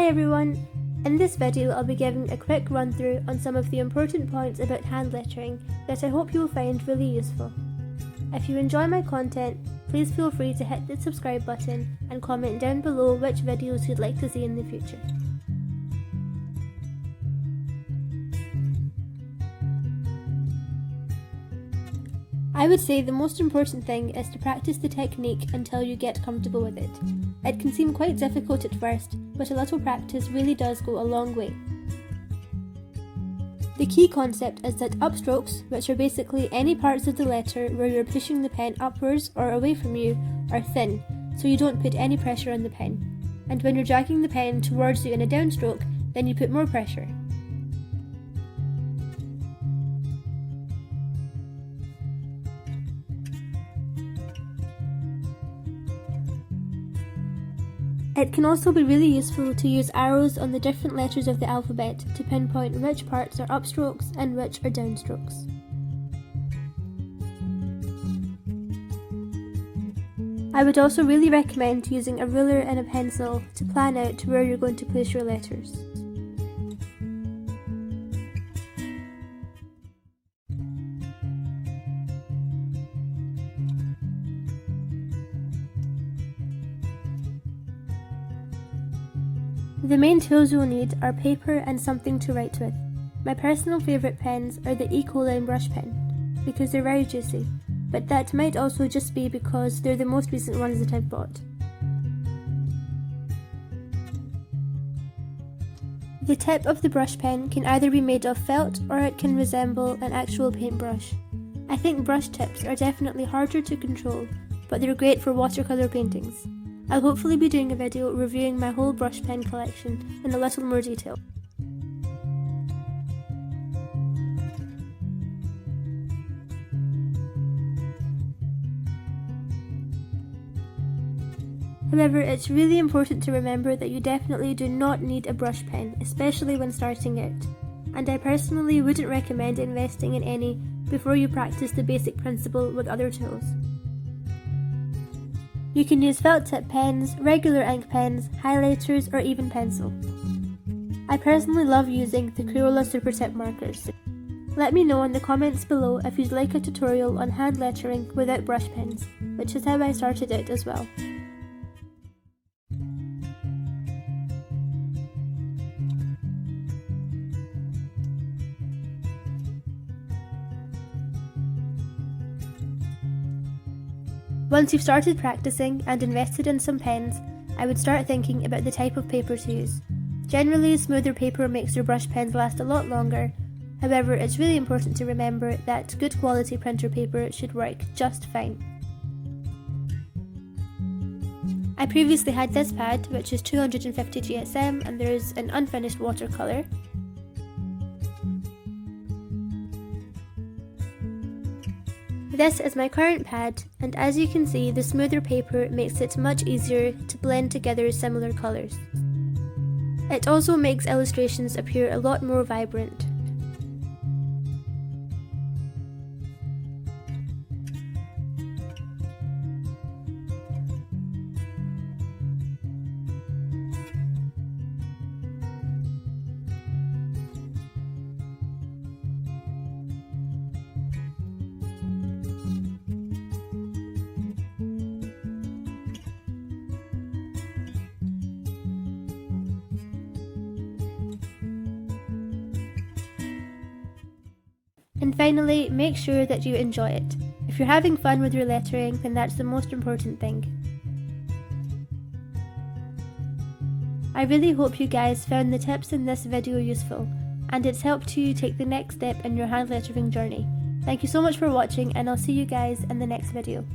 Hi everyone! In this video I'll be giving a quick run through on some of the important points about hand lettering that I hope you will find really useful. If you enjoy my content, please feel free to hit the subscribe button and comment down below which videos you'd like to see in the future. I would say the most important thing is to practice the technique until you get comfortable with it. It can seem quite difficult at first, but a little practice really does go a long way. The key concept is that upstrokes, which are basically any parts of the letter where you're pushing the pen upwards or away from you, are thin, so you don't put any pressure on the pen. And when you're dragging the pen towards you in a downstroke, then you put more pressure. It can also be really useful to use arrows on the different letters of the alphabet to pinpoint which parts are upstrokes and which are downstrokes. I would also really recommend using a ruler and a pencil to plan out where you're going to place your letters. The main tools you'll need are paper and something to write with. My personal favourite pens are the Ecoline brush pen, because they're very juicy, but that might also just be because they're the most recent ones that I've bought. The tip of the brush pen can either be made of felt or it can resemble an actual paintbrush. I think brush tips are definitely harder to control, but they're great for watercolour paintings. I'll hopefully be doing a video reviewing my whole brush pen collection in a little more detail. However, it's really important to remember that you definitely do not need a brush pen, especially when starting out. And I personally wouldn't recommend investing in any before you practice the basic principle with other tools. You can use felt tip pens, regular ink pens, highlighters, or even pencil. I personally love using the Crayola Super Tip markers. Let me know in the comments below if you'd like a tutorial on hand lettering without brush pens, which is how I started out as well. Once you've started practicing and invested in some pens, I would start thinking about the type of paper to use. Generally, smoother paper makes your brush pens last a lot longer. However, it's really important to remember that good quality printer paper should work just fine. I previously had this pad, which is 250 GSM, and there is an unfinished watercolour. This is my current pad, and as you can see, the smoother paper makes it much easier to blend together similar colours. It also makes illustrations appear a lot more vibrant. And finally, make sure that you enjoy it. If you're having fun with your lettering, then that's the most important thing. I really hope you guys found the tips in this video useful, and it's helped you take the next step in your hand lettering journey. Thank you so much for watching, and I'll see you guys in the next video.